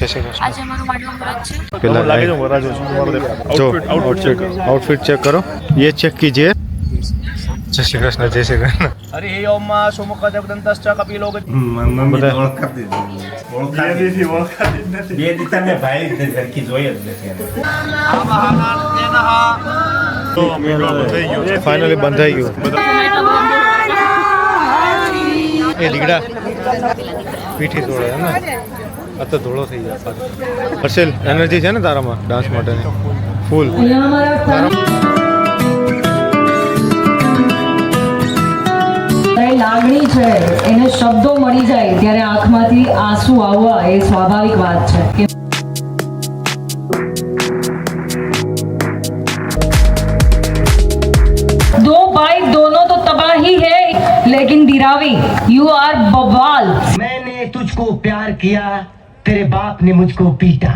આજે અમારું માંડવું વ્રત છે. પેલા લાગે જો વરાજો જો આઉટફિટ ચેક કરો, ये चेक कीजिए. जय श्री कृष्ण, जय श्री कृष्ण. अरे हे ओम सोमकदंतश्च कपिलो બધા બે દીતા મેં ભાઈ ઘરકી જોઈ જ નથી. ફાઇનલી બંધાઈ ગયું. એ લીગડા પીઠી ધોળે એમ ને, આ તો ધોળો થઈ જાય. હર્ષેલ, એનર્જી છે ને તારામાં ડાન્સ માટેની ફૂલ? લાગણી છે એને શબ્દો મળી જાય ત્યારે આંખમાંથી આંસુ આવવા એ સ્વાભાવિક વાત છે. दो भाई दोनों तो तबाही है लेकिन दिरावी यू आर बवाल. मैंने तुझको प्यार किया, तेरे बाप ने मुझको पीटा.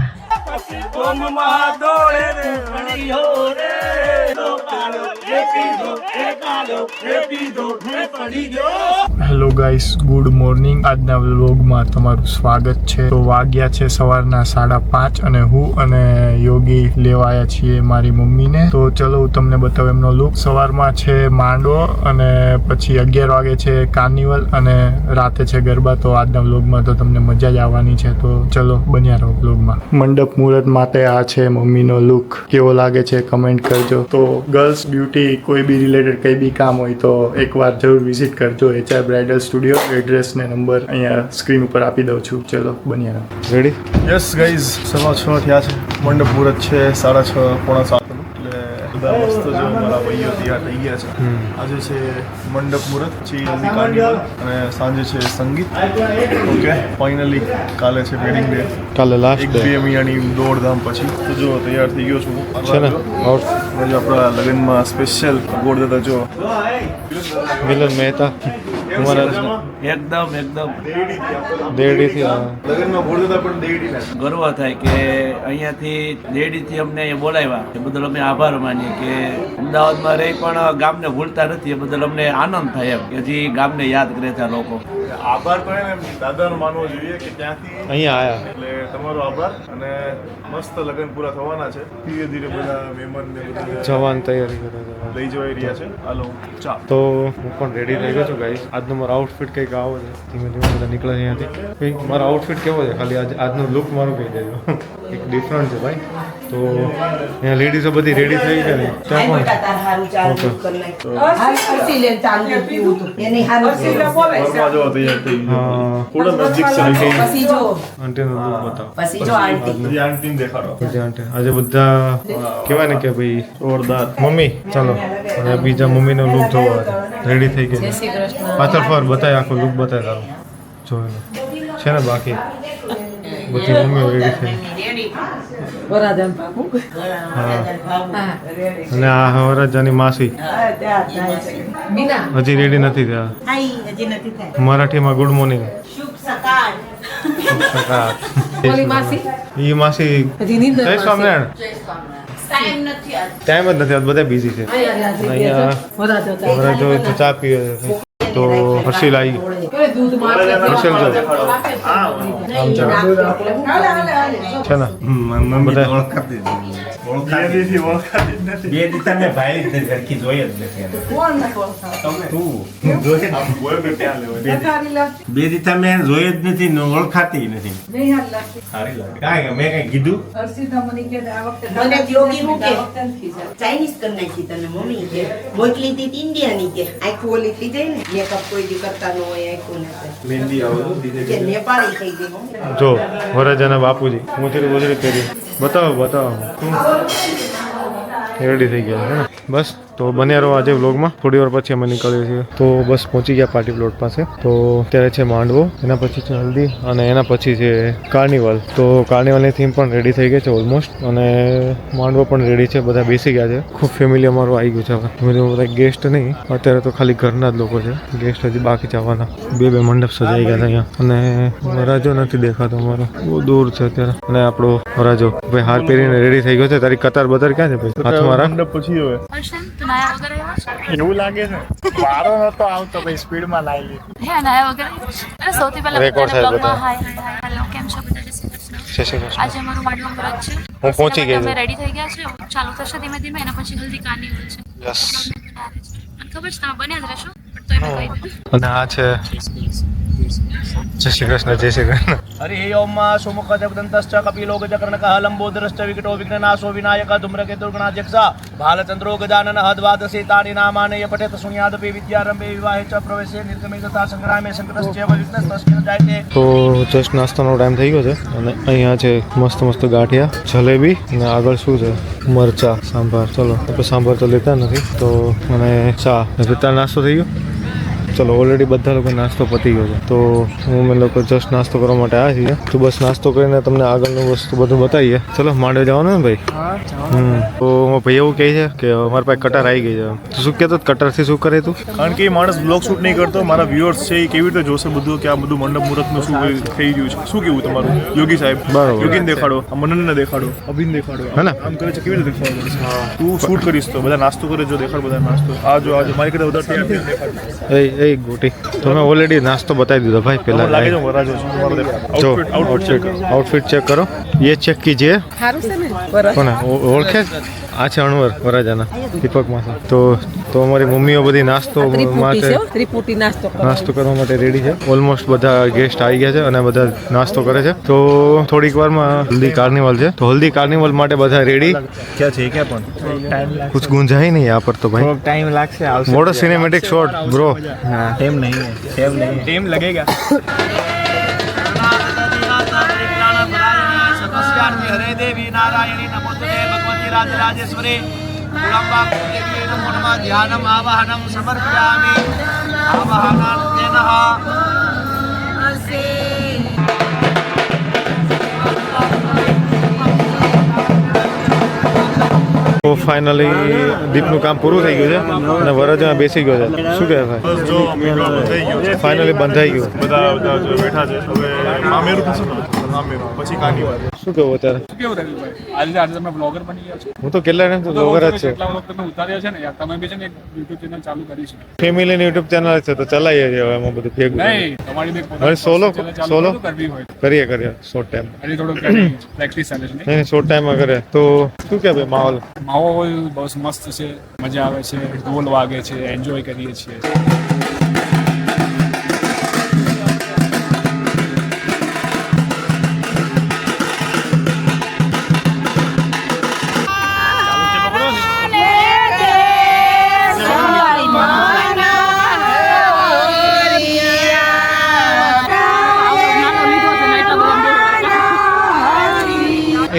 Hello guys, good morning. આજના વ્લોગમાં તમારું સ્વાગત છે. તો વાગ્યા છે સવારના 5:30 અને હું અને યોગી લેવા આવ્યા છીએ મારી મમ્મીને. તો ચલો હું તમને બતાવું એમનો લુક. સવારમાં છે માંડવો અને પછી 11 વાગે છે કાર્નિવલ અને રાતે છે ગરબા. તો આજના વ્લોગમાં તો તમને મજા જ આવવાની છે. તો ચલો બન્યા રહો વ્લોગમાં. મંડપ મુહૂર્ત માટે આ છે મમ્મીનો લુક. કેવો લાગે છે કમેન્ટ કરજો. તો ગર્લ્સ બ્યુટી કોઈ બી રિલેટેડ કંઈ બી કામ હોય તો એકવાર જરૂર વિઝિટ કરજો. HR bridal studio. એડ્રેસ ને નંબર અહીંયા સ્ક્રીન ઉપર આપી દઉં છું. ચલો બન્યા રહો. રેડી? યસ ગાઈઝ, 6:15 થયા છે. મંડપ મુહૂર્ત છે 6:30 પોણા 7 નું. એટલે બધા મસ્ત જો મારા ભાઈઓ તૈયાર થઈ ગયા છે. આજે છે મંડપ મુહૂર્ત, પછી હલ્દી કાર્નિવલ અને સાંજે છે સંગીત. ઓકે, ફાઇનલી કાલે છે વેડિંગ ડે. કાલે લાસ્ટ એક ડે 2 મહિનાની દોડધામ પછી તો જો તૈયાર થઈ ગયો છું છે ને. આઉટ જો આપણા લગ્નમાં સ્પેશિયલ ગોળદાદા જો મિલન મહેતા અમારા એકદમ દેડીથી લગ્નમાં ગોળદાદા પણ દેડી ના ગર્વ થાય કે અહીંયાથી દેડીથી અમને અહીંયા બોલાવ્યા એ બદલ અમે આભાર માનીએ કે અમદાવાદમાં રહી પણ ગામને ભૂલતા નથી. એ બદલ અમને આનંદ થાય એમ કે હજી ગામને યાદ કરે છે આ લોકો. આભાર પણ એમ દાદાનો માનવો જોઈએ કે ત્યાંથી અહીંયા આયા. એટલે તમારો આભાર. અને મસ્ત લગ્ન પૂરા થવાના છે. ધીરે ધીરે બધા મહેમાન ને બધા જવાની તૈયારી કરે છે. લઈ જવાઈ રહ્યા છે. હાલો ચા. તો હું પણ રેડી થઈ ગયો છું ગાઈસ. આજનો મારો આઉટફિટ કંઈક આવો છે. ધીમે ધીમે બધા નીકળે છે અહીંયાથી. કંઈક મારો આઉટફિટ કેવો છે ખાલી આજનો લુક મારું કહી દેજો. એક ડિફરન્ટ છે ભાઈ. તો અહીંયા લેડીઝો બધી રેડી થઈ ગઈ ને ત્યાં પણ ઘરમાં જો તૈયાર થઈ ગયું. હા, થોડા નજીક છે આંટીનો લુક બતાવો. હજી આંટીને દેખાડો. પછી આંટી આજે બધા કહેવાય ને કે ભાઈ જોરદાર. મમ્મી ચાલો હવે બીજા મમ્મીનો લુક જોવો. રેડી થઈ ગઈ પાછળ ફર બતાય, આખો લુક બતાય તારો જોઈ છે ને. બાકી બધી મમ્મીઓ રેડી થઈ. હા, અને આ વરરાજાની માસી હજી રેડી નથી થયા. મરાઠીમાં ગુડ મોર્નિંગ. ઈ માસી જય સ્વામિનારાયણ. ટાઈમ જ નથી, બધા બિઝી છે. અહીંયા વરરાજો તો ચા પીએ છે. તો હર્ષિલ આવી. હર્ષિલ જો આમ છે ને બધા બે દીતા મેં ભાઈ ઘરકી જોઈ જ નથી. બે દીતા મેં જોઈ જ નથી ને ઓળખાતી નથી. સારી લાગે. કાંઈ મેં કઈ કીધું ચાઇનીઝ કરી નાખી તને મમ્મી કે મોકલી હતી ઇન્ડિયાની કે આખું ઓલી થઈ જાય ને મેકઅપ કોઈ દી કરતા ન હોય આખું મહેંદી આવો કે નેપાળી થઈ ગઈ જો વરરાજાના બાપુજી મોચરી કરી. બતાવો રેડી થઈ ગયા છે ને. બસ તો બન્યા રહો આજે વ્લોગમાં. થોડી વાર પછી અમે નીકળીએ છીએ. તો બસ પહોંચી ગયા પાર્ટી પ્લોટ પાસે. તો અત્યારે છે માંડવો, એના પછી છે હલ્દી અને એના પછી છે કાર્નિવલ. તો કાર્નિવલની થીમ પણ રેડી થઈ ગઈ છે ઓલમોસ્ટ અને માંડવો પણ રેડી છે. બધા બેસી ગયા છે. ખૂબ ફેમિલી અમારું આવી ગયું છે. હવે ધીમે ધીમે બધા ગેસ્ટ નહીં, અત્યારે તો ખાલી ઘરના જ લોકો છે. ગેસ્ટ હજી બાકી જવાના. બે મંડપ સજાઈ ગયા છે અહીંયા અને વરાજો નથી દેખાતો અમારો, બહુ દૂર છે અત્યારે. અને આપણો વરાજો ભાઈ હાર પહેરીને રેડી થઈ ગયો છે. તારી કતાર બતાર ક્યાં છે ભાઈ? હાથમાં રાખ. મંડપ પછી હવે હર્ષન, તું નાયા વગર આવ્યો છે? એવું લાગે છે વારો નતો આવતો ભાઈ, સ્પીડમાં લાવી લીધું. હે નાયા વગર આવ્યો છે? અરે સૌથી પહેલા રેકોર્ડ થાય બ્લોગમાં બધા. હાય હેલો કેમ છો બધા? જય શ્રી કૃષ્ણ. જય શ્રી કૃષ્ણ. આજે અમારું માંડવા મુહૂર્ત છે. હું પહોંચી ગઈ અમે છું. રેડી થઈ ગયા છે. ચાલુ થશે ધીમે ધીમે એના પછી હલ્દી કાર્નિવલ છે. યસ. મને ખબર છે તમે બન્યા જ રહેશો પણ તો એમ કહી દીધું. અને આ છે જય શ્રી કૃષ્ણ. જય શ્રી કૃષ્ણ. હરિ ઓમ સુમુખ જગદંતશ્ચ કપિલો ગજકર્ણક લંબોદરશ્ચ વિકટો વિઘ્નનાશો વિનાયક ધૂમ્રકેતુ ગણાધ્યક્ષ ભાલચંદ્રો ગજાનન હદ્વાદશેતાની નામાને પઠેત શૂન્યાદપી વિદ્યારંભે વિવાહે ચ પ્રવેશે નિર્ગમે તથા સંગ્રામે સંકટશ્ચૈવ વિઘ્નસ્તસ્મિન જાયતે. તો જસ્ટ નાસ્તાનો ટાઈમ થઈ ગયો છે અને અહીંયા છે મસ્ત મસ્ત ગાંઠિયા, જલેબી અને આગળ શું છે મરચા, સાંભાર. ચલો આપણે સાંભાર તો લેતા નથી તો મને ચા પિતા નાસ્તો થઈ ગયો. ચલો ઓલરેડી બધા લોકો નાસ્તો પતી ગયો છે તો અમે લોકો જસ્ટ નાસ્તો કરવા માટે આવ્યા છીએ. તો બસ નાસ્તો કરીને તમને આગળનું વસ્તુ બધું બતાવીએ. ચલો માંડવે જવાનું ને ભાઈ? તો ભાઈ એવું કહે છે કે અમારી પાસે કટર આવી ગઈ છે. તું શું કહેતો કટરથી શું કરે તું? કારણ કે એ માણસ બ્લોગ શૂટ નહીં કરતો, મારા વ્યુઅર્સ છે એ કેવી રીતે જોશે બધું કે આ બધું મંડપ મુહૂર્તનું શું થઈ રહ્યું છે. શું કેવું તમારું યોગી સાહેબ? બરાબર. યોગીને દેખાડો, આ મનનને દેખાડો, અભિને દેખાડો. હે ને? આમ કરે છે કેવી રીતે દેખાડો? તું શૂટ કરીશ તો બધા નાસ્તો કરે, જો દેખાડ બધા નાસ્તો. આ જો મારી કરતા વધારે દેખાડ. એ ગોટી તો મેં ઓલરેડી નાસ્તો બતાવી દીધો ભાઈ પહેલા. લાગે છે વરાજો છે તમારો દેખાડ. આઉટફિટ ચેક કરો. ये चेक कीजिए. કોને ઓળખે? આ છે અણવર વરાજાના દીપક માસા. તો અમારી મમ્મીઓ બધી નાસ્તો માટે નાસ્તો કરવા માટે રેડી છે. ઓલમોસ્ટ બધા ગેસ્ટ આવી ગયા છે અને બધા નાસ્તો કરે છે. તો થોડીક વારમાં હલ્દી કાર્નિવલ છે તો હલ્દી કાર્નિવલ માટે બધા રેડી. ક્યાં છે ક્યાં પણ कुछ गुंजाई नहीं यहाँ पर तो भाई. टाइम लागશે આવશે. मोटो सिनेमेटिक शॉट ब्रो. हाँ टाइम नहीं है टाइम लगेगा. हरे देवी नारायणी नमोस्तुते भगवती राजराजेश्वरी कुलंबा देवी नमो नमः ध्यानम आवाहनम समर्पयामि आवाहनार्थेन તો ફાઇનલી દીપનું કામ પૂરું થઈ ગયું છે અને વરરાજા બેસી ગયો છે. શું કહે ભાઈ? જો મેળો થઈ ગયો છે. ફાઇનલી બંધાઈ ગયું. બધા જો બેઠા છે. હવે મામેરું થશે ને મામેરું પછી કાર્નિવલ. શું કહું અત્યારે? આજે તમે બ્લોગર બની ગયા છો. હું તો કેટલા ને તો બ્લોગર જ છે. કેટલા બ્લોગ તમે ઉતાર્યા છે ને યાર. તમે બી છે ને એક યુટ્યુબ ચેનલ ચાલુ કરી છે. ફેમિલીની યુટ્યુબ ચેનલ છે તો ચલાવીએ છીએ હવે એમાં બધું ભેગું. નહીં તમારી બી હવે સોલો કરવી હોય કરીએ શોર્ટ ટાઈમ. હજી થોડું પ્રેક્ટિસ ચાલે છે. નહીં શોર્ટ ટાઈમમાં કરે તો શું કે ભાઈ માહોલ? માહોલ બહુ મસ્ત છે, મજા આવે છે, ઢોલ વાગે છે, એન્જોય કરીએ છીએ.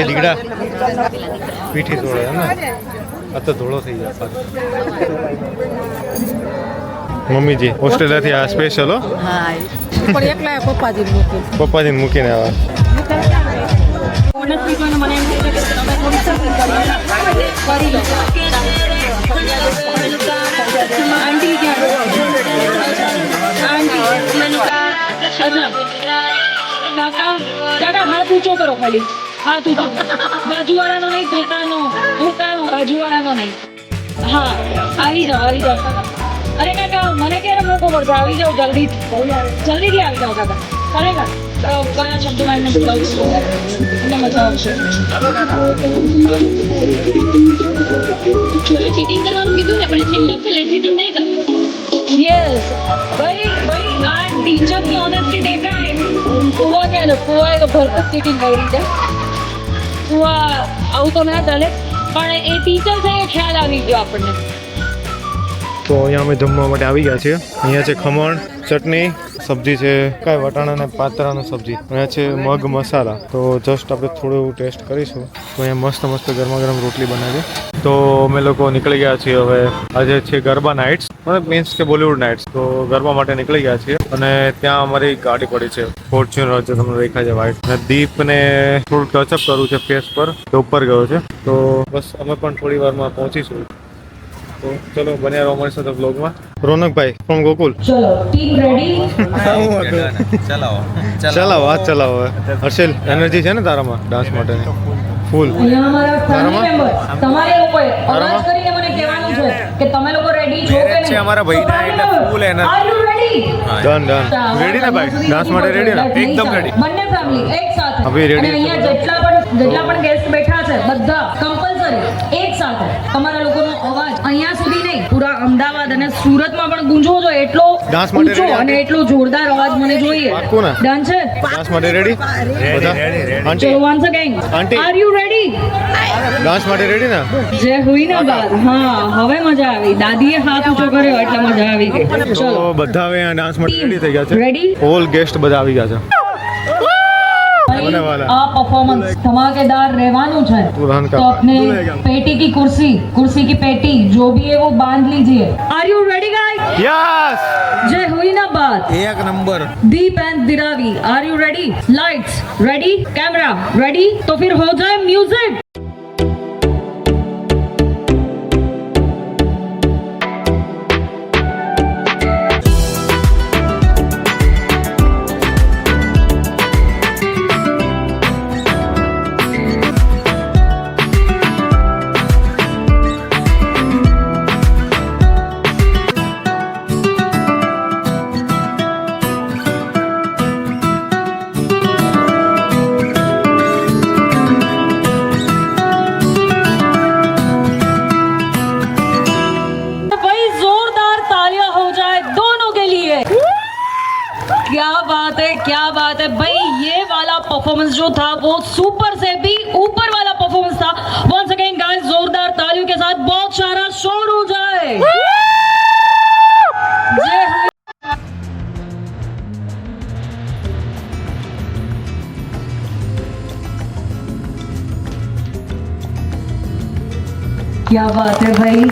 એ લીગડા પીઠી ધોળે એમ ને? આ તો ધોળો થઈ જાય. મમ્મીજી ઓસ્ટ્રેલિયાથી આ સ્પેશિયલ હો. પપ્પાજીને મૂકીને આવ્યા. હાથ ઊંચો કરો ખાલી. હાથ ઊંચો. બાજુવાળાનો નહીં, ભેટાનો બાજુવાળાનો નહીં. હા આવી જાઓ. અરે કાકા મને ક્યારે મોકો પડશે? આવી જાઓ જલ્દીથી આવી જાઓ કાકા. ખરેખર કયા શબ્દોમાં એમને બોલાવશું એટલે મજા આવશે. ચીટિંગ કરવાનું કીધું ને પણ ચીટિંગ નહીં કરવાનું. યસ ભાઈ આ ટીચરની ઓનેસ્ટી દેખાય. ફુવાએ ભરપૂર ચીટિંગ કરી છે. ફુવા આવું તો ના ચાલે પણ એ ટીચર છે એ ખ્યાલ આવી ગયો આપણને. તો અહીંયા અમે જમવા માટે આવી ગયા છીએ. અહીંયા છે ખમણ, ચટણી, સબ્જી છે કાંઈ વટાણા અને પાતરાનું સબ્જી. અહીંયા છે મગ મસાલા. તો જસ્ટ આપણે થોડું ટેસ્ટ કરીશું. તો અહીંયા મસ્ત ગરમા ગરમ રોટલી બનાવી. તો અમે લોકો નીકળી ગયા છીએ હવે. આજે છે ગરબા નાઇટ્સ, મતલબ મીન્સ કે બોલિવૂડ નાઇટ્સ. તો ગરબા માટે નીકળી ગયા છીએ અને ત્યાં અમારી ગાડી પડી છે ફોર્ચ્યુનર જે તમને દેખાય છે વ્હાઇટ. અને દીપને થોડું ટચઅપ કરવું છે ફેસ પર, તો ઉપર ગયો છે. તો બસ અમે પણ થોડી વારમાં પહોંચીશું. તો ચલો બન્યા રહો અમારી સાથે બ્લોગમાં. રોનકભાઈ ફ્રોમ ગોકુલ. ચલો ટીમ રેડી. ચલાવો હાથ ચલાવો. હર્ષિલ એનર્જી છે ને તારામાં ડાન્સ માટેની ફૂલ? અહીંયા અમારા ફેમિલી મેમ્બર તમારે લોકોએ અવાજ કરીને મને કહેવાનું છે કે તમે લોકો રેડી છો કે નહીં. અમારા ભાઈના એટલે full energy. Are you ready? Ready done ready ને ભાઈ ડાન્સ માટે રેડી ને એકદમ રેડી બંને ફેમિલી એક સાથે હવે ready અને અહીંયા જેટલા પણ ગેસ્ટ બેઠા છે બધા કમ્પલસરી એક સાથે તમારા લોકોનો અવાજ અહીંયા સુધી નહીં પૂરા અમદાવાદ અને સુરતમાં પણ ગૂંજવો જોઈએ એટલો Dance માટે ઊંચો ready અને એટલો જોરદાર અવાજ મને જોઈએ પાક્કું ને? ડન છે ડાન્સ માટે રેડી બધા આંટી ચલો once again Aunty. R you ready dance માટે રેડી ને જે હુઈ ના બાદ હા હવે મજા આવી દાદીએ હાથ ઊંચો કર્યો એટલે મજા આવી ગઈ તો ચલો બધા હવે ડાન્સ માટે રેડી થઈ ગયા છે રેડી ઓલ ગેસ્ટ બધા આવી ગયા છે होने वाला है। આ પરફોર્મન્સ ધમાકેदार રહેવાનું છે दुल्हन का तो अपने पेटी की कुर्सी की पेटी जो भी है वो बांध लीजिए are you ready guys yes जय हुई ना बात एक नंबर दीप एंड दिरावी are you ready lights ready camera ready तो फिर हो जाए म्यूजिक क्या बात है भाई ये वाला परफॉर्मेंस जो था वो सुपर से भी ऊपर वाला परफॉर्मेंस था वंस अगेन गाइस जोरदार तालियों के साथ बहुत सारा शोर हो जाए जय हो। क्या बात है भाई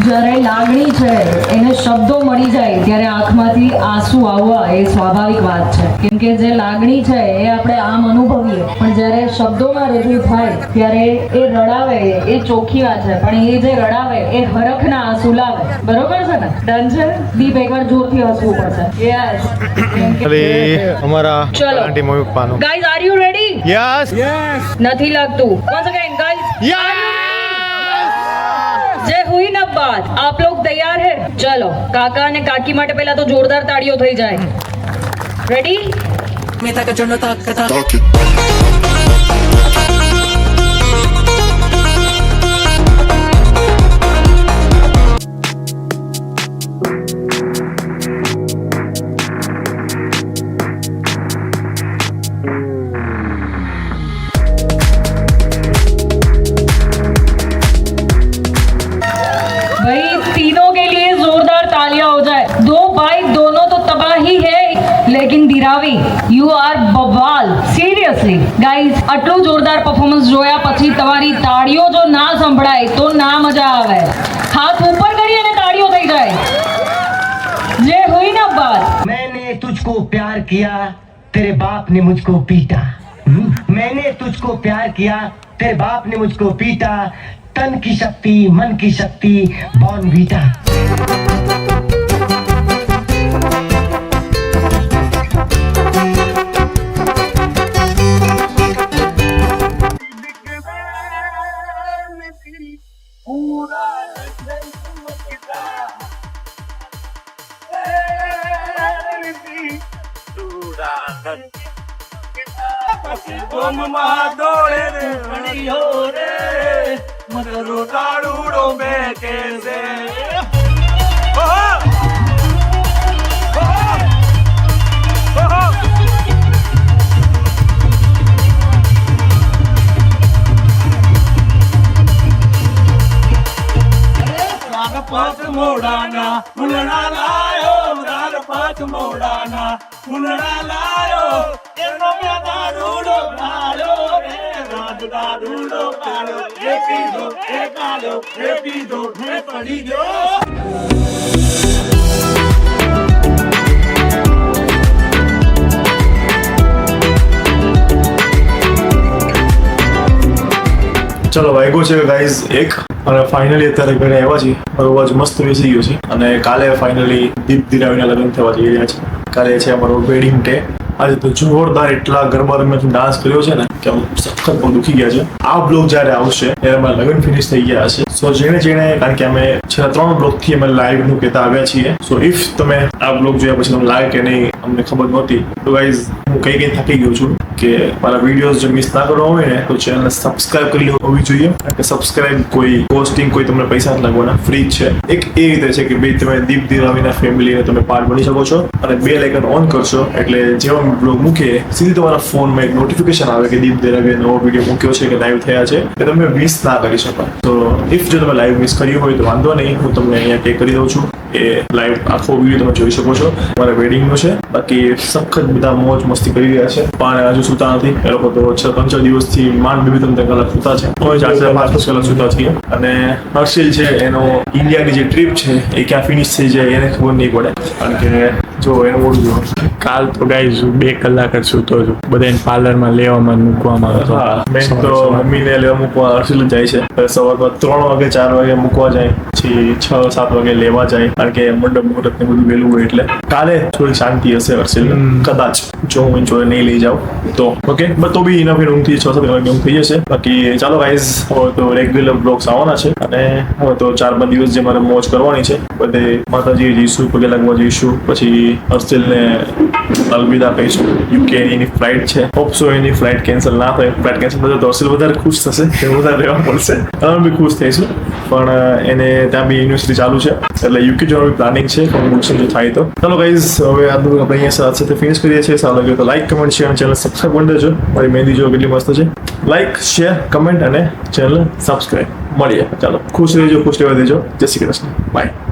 જ્યારે લાગણી છે એને શબ્દો મળી જાય ત્યારે આંખમાંથી આંસુ આવવા એ સ્વાભાવિક વાત છે કેમ કે જે લાગણી છે એ આપણે આમ અનુભવીએ પણ જ્યારે શબ્દોમાં રજૂ થાય ત્યારે એ રડાવે એ ચોખ્ખી વાત છે પણ એ જે રડાવે એ હરખના આંસુ લાવે બરોબર છે ને ડન છે દીપ એકવાર જોરથી હસવું પડશે યસ અરે અમારા ચલો આંટી મમ્મી પપ્પાનો guys are you ready yes નથી લાગતું વન્સ અગેન ગાઈઝ યસ जय हुई ना बात आप लोग तैयार है चलो काका ने काकी માટે પહેલા તો જોરદાર તાળીઓ થઈ જાય રેડી भाई तीनों के लिए जोरदार तालियां हो जाए दो भाई दोनों तो तबाही है लेकिन दिरावी यू आर बवाल सीरियसली गाइस આટલું જોરદાર પરફોર્મન્સ જોયા પછી તમારી તાળીઓ જો ના સંભળાય તો ના મજા આવે હાથ ઉપર કરી અને તાળીઓ થઈ જાય જે हुई ना बात मैंने तुझको प्यार किया तेरे बाप ने मुझको पीटा मैंने तुझको प्यार किया तेरे बाप ने मुझको पीटा तन की शक्ति मन की शक्ति बॉर्नवीटा ચલો વાગ્યો છે ગાઈઝ એક અને ફાઇનલી અત્યારે ઘરે આવ્યા છીએ મારો અવાજ મસ્ત બેસી ગયો છે અને કાલે ફાઇનલી દીપ દિરાવીના લગ્ન થવા જઈ રહ્યા છે કાલે છે અમારો વેડિંગ ડે આજે તો જોરદાર એટલા ગરબા રમ્યા ડાન્સ કર્યો છે ને કે આમ સખત બહુ દુખી ગયા છે. આ બ્લોગ જ્યારે આવશે ત્યારે અમારા લગ્ન ફિનિશ થઈ ગયા હશે. સો જેણે કારણ કે અમે છેલ્લા 3 બ્લોગથી અમે લાઈવ નું કહેતા આવ્યા છીએ. સો ઇફ તમે આ બ્લોગ જોયા પછી તમને લાગે કે નહીં અમને ખબર નહોતી તો ગાઈઝ હું કઈ થાકી ગયો છું કે મારા વિડીયોઝ જો મિસ ના કરવા હોય ને તો ચેનલને સબસ્ક્રાઇબ કરી હોવી જોઈએ. કારણ કે સબસ્ક્રાઇબ કોઈ કોસ્ટિંગ કોઈ તમને પૈસા નથી લાગવાના, ફ્રી જ છે. એક એ રીતે છે કે ભાઈ તમે દીપ દિરાવીના ફેમિલીને તમે પાર્ટ બની શકો છો અને બે લાઇકન ઓન કરશો એટલે જેવા બ્લોગ મૂકીએ સીધી તમારા ફોનમાં એક નોટિફિકેશન આવે કે દીપ દિરાવીએ નવો વિડીયો મૂક્યો છે કે લાઈવ થયા છે કે તમે મિસ ના કરી શકો. તો ઇફ જો તમે લાઈવ મિસ કર્યું હોય તો વાંધો નહીં, હું તમને અહીંયા પે કરી દઉં છું. એ લાઈવ આખો વિડીયો તમે જોઈ શકો છો. મારા વેડિંગનો છે. બાકી સખત બધા મોજ મસ્તી કરી રહ્યા છે પણ હજુ સુતા નથી. એ લોકો તો 6-3 દિવસથી માંડ 2-3 કલાક સુતા છે. હવે 4-5 કલાક સુતા છીએ. અને હર્ષિલ છે એનો ઇન્ડિયાની જે ટ્રીપ છે એ ક્યાં ફિનિશ થઈ જાય એને ખબર નહીં પડે. કારણ કે જો એનું મોડું જો કાલ તો ગાઈઝ 2 કલાક જ સૂતો છું. બધાને પાર્લરમાં લેવામાં મૂકવામાં હતો. મેં તો મમ્મીને લેવા મૂકવા હર્ષિલ જ જાય છે. સવારમાં 3 વાગે 4 વાગે મૂકવા જાય, પછી 6-7 વાગે લેવા જાય. કારણ કે મંડપ મુહૂર્ત ને બધું વહેલું હોય એટલે કાલે થોડી શાંતિ હશે હર્ષિલ કદાચ જો હું જોડે નહીં લઈ જાઉં તો. ઓકે બટ તો બી ઇનફ ઊંઘથી 6-7 કલાક ઊંઘ થઈ જશે. બાકી ચાલો ગાઈઝ હવે તો રેગ્યુલર બ્લોગ્સ આવવાના છે અને હવે તો 4-5 દિવસ જે મારે મોજ કરવાની છે બધે માતાજી જઈશું, પગે લાગવા જઈશું, પછી હર્ષિલને અલવિદા કહીશું. યુકે એની ફ્લાઇટ છે. હોપ સો એની ફ્લાઇટ કેન્સલ ના થાય. ફ્લાઇટ કેન્સલ થશે તો હર્ષિલ વધારે ખુશ થશે, એ વધારે રહેવા પડશે. અમે બી ખુશ થઈશું પણ એને ત્યાં બી યુનિવર્સિટી ચાલુ છે એટલે યુકે જવાનું પ્લાનિંગ છે કોમ્પિટિશન જો થાય તો. ચાલો ગાઈઝ હવે આજનું આપણે અહીંયા સાથે ફિનિશ કરીએ છીએ. સારું લાગ્યું તો લાઈક, કમેન્ટ, શેર અને ચેનલ સબસ્ક્રાઈબ કરી દેજો. મારી મહેંદી જો કેટલી મસ્ત છે. લાઈક, શેર, કમેન્ટ અને ચેનલ સબસ્ક્રાઈબ. મળીએ. ચાલો ખુશ રહેજો, ખુશ રહેવા દેજો. જય શ્રી કૃષ્ણ. બાય.